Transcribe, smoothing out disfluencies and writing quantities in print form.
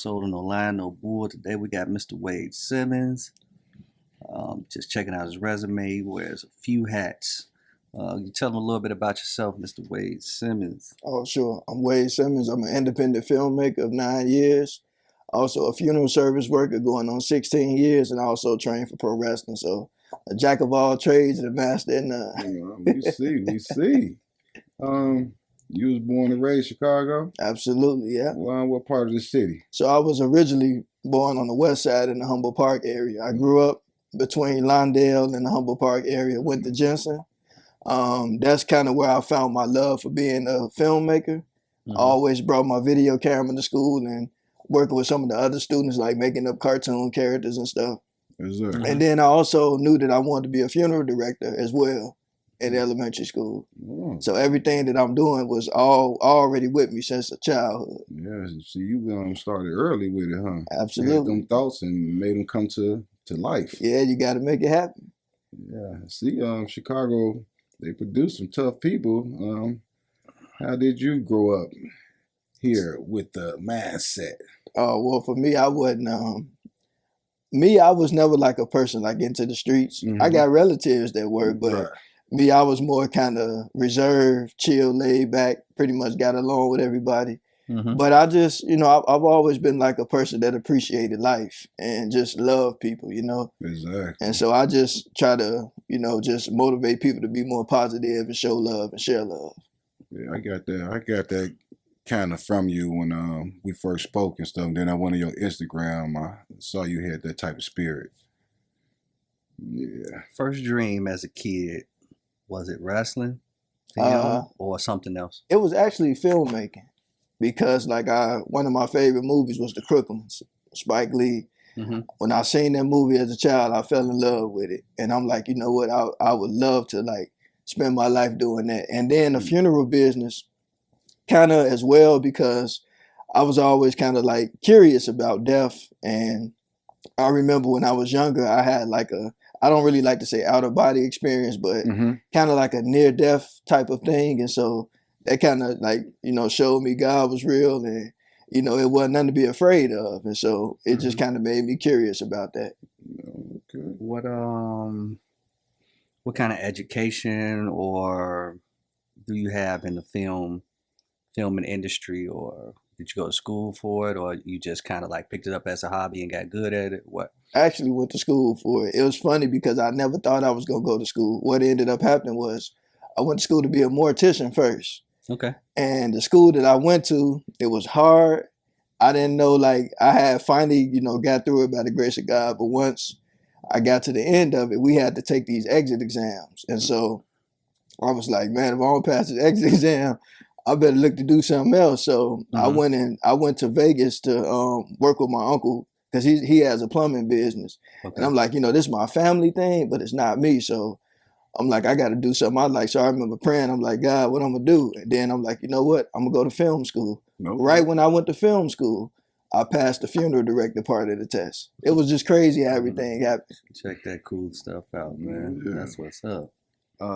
episode on No Line, No Bull. Today we got Mr. Wade Simmons. Just checking out his resume. He wears a few hats. You tell him a little bit about yourself, Mr. Wade Simmons. Oh, sure. I'm Wade Simmons. I'm an independent filmmaker of 9 years. Also a funeral service worker going on 16 years, and I also trained for pro wrestling. So a jack of all trades and a master in none. We see. You was born and raised Chicago? Absolutely, yeah. Well, what part of the city? So I was originally born on the west side in the Humboldt Park area. I grew up between Lawndale and the Humboldt Park area, went to Jensen. That's kind of where I found my love for being a filmmaker. Mm-hmm. I always brought my video camera to school and working with some of the other students, like making up cartoon characters and stuff. Yes, sir. And then I also knew that I wanted to be a funeral director as well in elementary school. Oh. So everything that I'm doing was already with me since a childhood. Yeah, so you started early with it, huh? Absolutely. You had them thoughts and made them come to life. Yeah, you got to make it happen. Yeah, see, Chicago, they produce some tough people. How did you grow up here with the mindset? Oh, well, for me, I wasn't. I was never like a person like into the streets. Mm-hmm. I got relatives that were, but right. Me, I was more kind of reserved, chill, laid back, pretty much got along with everybody. Mm-hmm. But I just, I've always been like a person that appreciated life and just loved people, Exactly. And so I just try to, just motivate people to be more positive and show love and share love. Yeah, I got that kind of from you when we first spoke and stuff. Then I went on your Instagram. I saw you had that type of spirit. Yeah. First dream as a kid, was it wrestling, film, or something else? It was actually filmmaking because one of my favorite movies was The Crooklins, Spike Lee. Mm-hmm. When I seen that movie as a child, I fell in love with it. And I'm like, you know what? I would love to spend my life doing that. And then the funeral business kind of as well, because I was always kind of curious about death. And I remember when I was younger, I had I don't really like to say out of body experience, but mm-hmm. kind of like a near death type of thing. And so that kind of showed me God was real and, it wasn't nothing to be afraid of. And so it just kind of made me curious about that. Okay. What kind of education or do you have in the filming industry, or did you go to school for it, or you just kind of picked it up as a hobby and got good at it? What? I actually went to school for it. It was funny because I never thought I was going to go to school. What ended up happening was I went to school to be a mortician first. Okay. And the school that I went to, it was hard. I didn't know, I had finally, got through it by the grace of God. But once I got to the end of it, we had to take these exit exams. And so I was like, man, if I don't pass this exit exam, I better look to do something else. So mm-hmm. I went to Vegas to work with my uncle because he has a plumbing business. Okay. And I'm like, this is my family thing, but it's not me. So I'm like, I got to do something I like. So I remember praying. I'm like, God, what I'm going to do? And then I'm like, you know what? I'm going to go to film school. Nope. Right when I went to film school, I passed the funeral director part of the test. It was just crazy how everything happened. Check that cool stuff out, man. Yeah. That's what's up.